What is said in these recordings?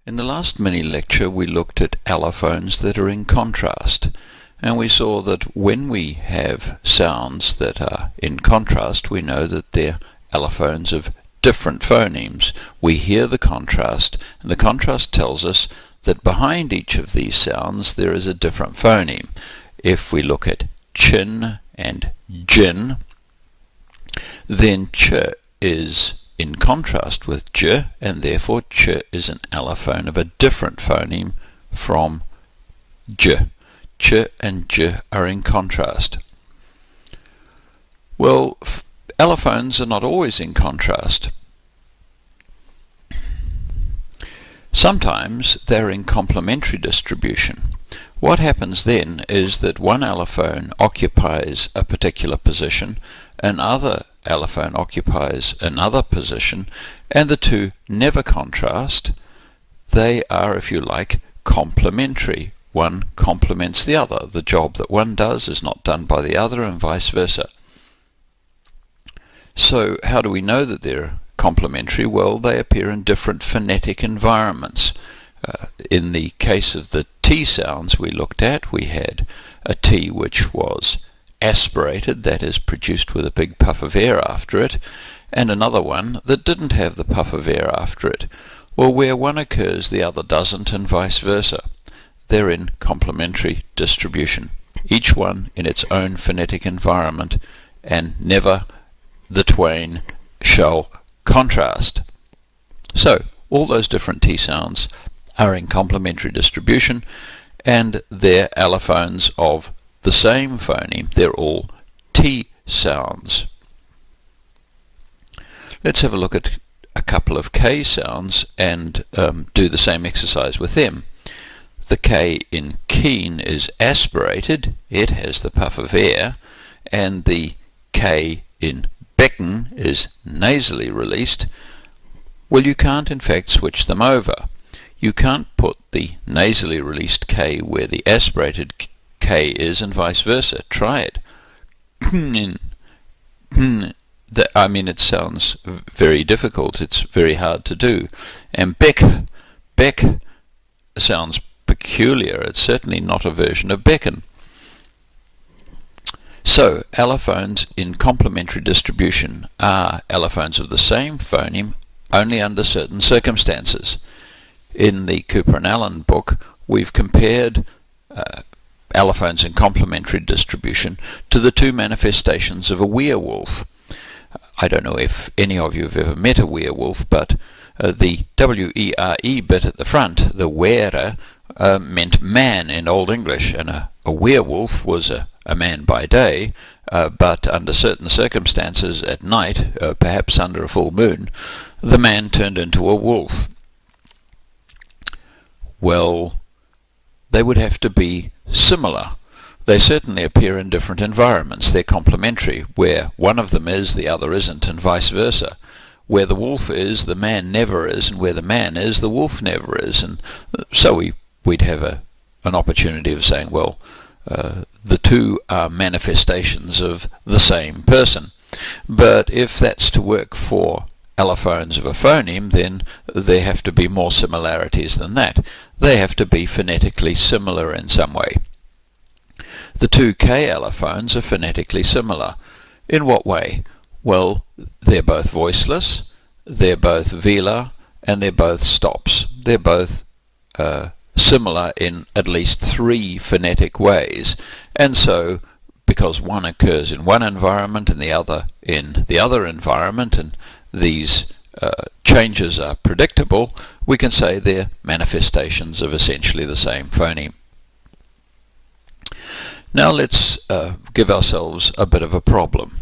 In the last mini-lecture we looked at allophones that are in contrast, and we saw that when we have sounds that are in contrast, we know that they're allophones of different phonemes. We hear the contrast, and the contrast tells us that behind each of these sounds there is a different phoneme. If we look at chin and jin, then ch is in contrast with j, and therefore ch is an allophone of a different phoneme from j. Ch and j are in contrast. Well, allophones are not always in contrast. Sometimes they're in complementary distribution. What happens then is that one allophone occupies a particular position, another allophone occupies another position, and the two never contrast. They are, if you like, complementary. One complements the other. The job that one does is not done by the other, and vice versa. So how do we know that they're complementary? Well, they appear in different phonetic environments. In the case of the T sounds we looked at, we had a T which was aspirated, that is, produced with a big puff of air after it, and another one that didn't have the puff of air after it. Well, where one occurs the other doesn't, and vice versa. They're in complementary distribution, each one in its own phonetic environment, and never the twain shall contrast. So all those different T sounds are in complementary distribution, and they're allophones of the same phoneme. They're all T sounds. Let's have a look at a couple of K sounds and do the same exercise with them. The K in keen is aspirated, it has the puff of air, and the K in becken is nasally released. Well, you can't in fact switch them over. You can't put the nasally released K where the aspirated K is, and vice versa. Try it. I mean, it sounds very difficult. It's very hard to do. And beck sounds peculiar. It's certainly not a version of beckon. So allophones in complementary distribution are allophones of the same phoneme, only under certain circumstances. In the Kuiper and Allan book, we've compared allophones in complementary distribution to the two manifestations of a werewolf. I don't know if any of you have ever met a werewolf, but the W-E-R-E bit at the front, the were, meant man in Old English, and a werewolf was a man by day, but under certain circumstances at night, perhaps under a full moon, the man turned into a wolf. Well, they would have to be similar. They certainly appear in different environments. They're complementary. Where one of them is, the other isn't, and vice versa. Where the wolf is, the man never is, and where the man is, the wolf never is. And so we'd have an opportunity of saying, well, the two are manifestations of the same person. But if that's to work for allophones of a phoneme, then there have to be more similarities than that. They have to be phonetically similar in some way. The two K allophones are phonetically similar. In what way? Well, they're both voiceless, they're both velar, and they're both stops. They're both similar in at least three phonetic ways, and so because one occurs in one environment and the other in the other environment, and these changes are predictable, we can say they're manifestations of essentially the same phoneme. Now let's give ourselves a bit of a problem.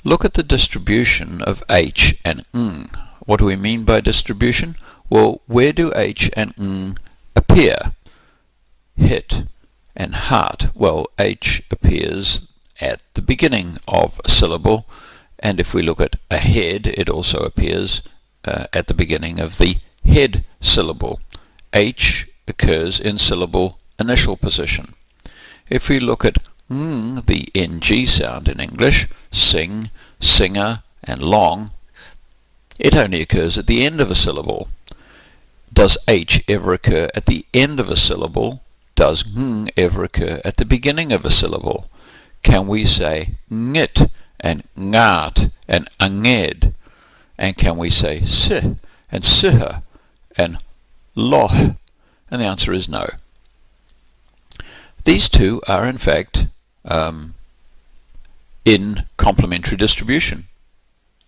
Look at the distribution of H and ng. What do we mean by distribution? Well, where do H and ng appear? Hit and heart. Well, H appears at the beginning of a syllable, and if we look at a head, it also appears at the beginning of the head syllable. H occurs in syllable initial position. If we look at ng, the ng sound in English, sing, singer, and long, it only occurs at the end of a syllable. Does H ever occur at the end of a syllable? Does ng ever occur at the beginning of a syllable? Can we say ngit and ngaat and anged? And can we say sih and siha and loh? And the answer is no. These two are in fact in complementary distribution.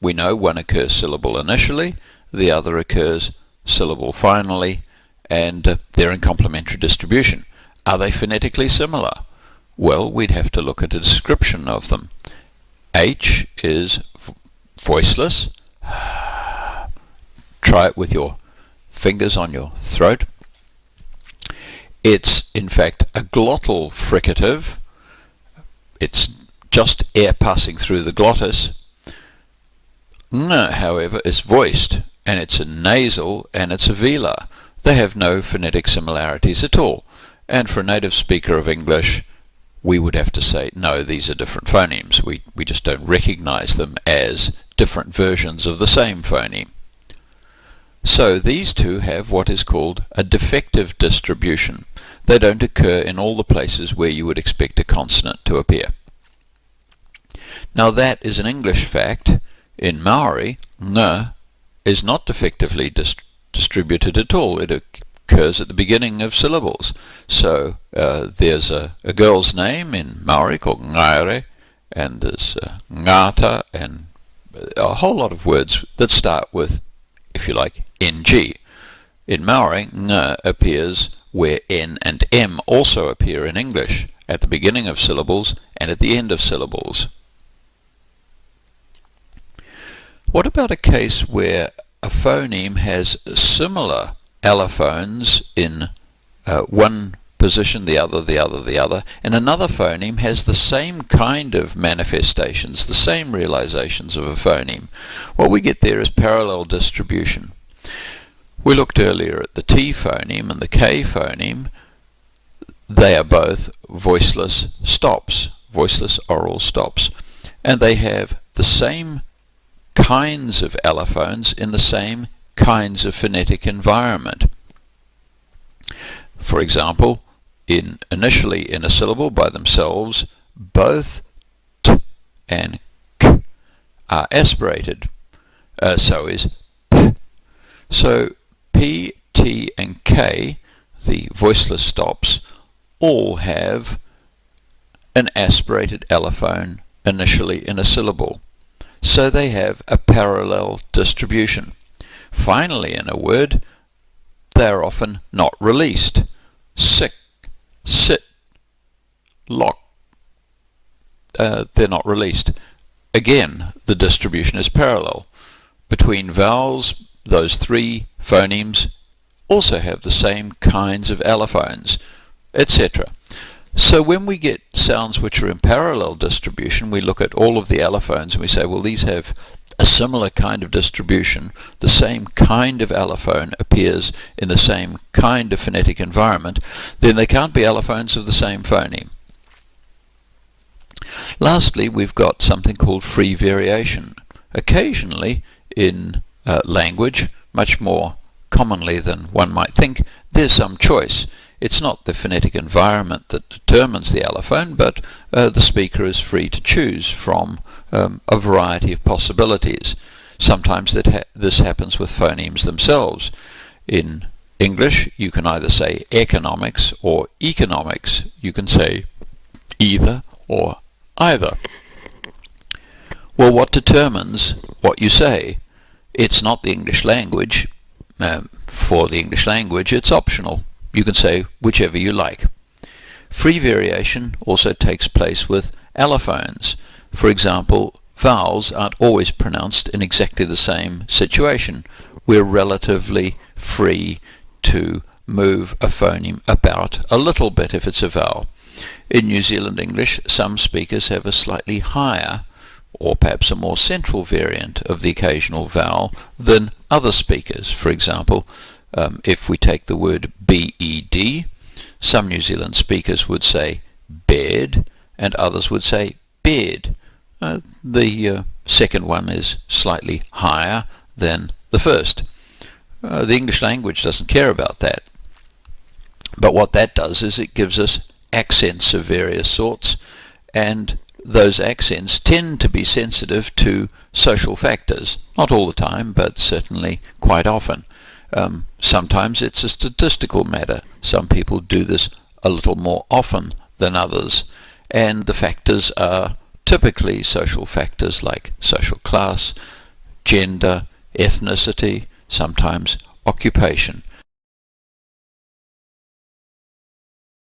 We know one occurs syllable initially, the other occurs syllable finally, and they're in complementary distribution. Are they phonetically similar? Well, we'd have to look at a description of them. H is voiceless. Try it with your fingers on your throat. It's in fact a glottal fricative. It's just air passing through the glottis. Ng, however, is voiced, and it's a nasal and it's a velar. They have no phonetic similarities at all. And for a native speaker of English, we would have to say, no, these are different phonemes. We just don't recognize them as different versions of the same phoneme. So these two have what is called a defective distribution. They don't occur in all the places where you would expect a consonant to appear. Now that is an English fact. In Maori, ng is not defectively distributed at all. It occurs at the beginning of syllables. So there's a girl's name in Maori called Ngaire, and there's ngata, and a whole lot of words that start with, if you like, ng. In Maori, ng appears where n and m also appear in English, at the beginning of syllables and at the end of syllables. What about a case where a phoneme has similar allophones in one position, the other, and another phoneme has the same kind of manifestations, the same realizations of a phoneme? What we get there is parallel distribution. We looked earlier at the T phoneme and the K phoneme. They are both voiceless stops, voiceless oral stops, and they have the same kinds of allophones in the same kinds of phonetic environment. For example, initially in a syllable by themselves, both t and k are aspirated. So is p. So p, t, and k, the voiceless stops, all have an aspirated allophone initially in a syllable. So they have a parallel distribution. Finally, in a word, they are often not released. Sick, sit, lock, they're not released. Again, the distribution is parallel. Between vowels, those three phonemes also have the same kinds of allophones, etc. So when we get sounds which are in parallel distribution, we look at all of the allophones and we say, well, these have a similar kind of distribution. The same kind of allophone appears in the same kind of phonetic environment. Then they can't be allophones of the same phoneme. Lastly, we've got something called free variation. Occasionally in language, much more commonly than one might think, there's some choice. It's not the phonetic environment that determines the allophone, but the speaker is free to choose from a variety of possibilities. Sometimes this happens with phonemes themselves. In English, you can either say economics or economics. You can say either or either. Well, what determines what you say? It's not the English language. For the English language, it's optional. You can say whichever you like. Free variation also takes place with allophones. For example, vowels aren't always pronounced in exactly the same situation. We're relatively free to move a phoneme about a little bit if it's a vowel. In New Zealand English, some speakers have a slightly higher or perhaps a more central variant of the occasional vowel than other speakers. For example, if we take the word bed, some New Zealand speakers would say bed and others would say bed. The second one is slightly higher than the first. The English language doesn't care about that. But what that does is it gives us accents of various sorts, and those accents tend to be sensitive to social factors. Not all the time, but certainly quite often. Sometimes it's a statistical matter. Some people do this a little more often than others, and the factors are typically social factors like social class, gender, ethnicity, sometimes occupation.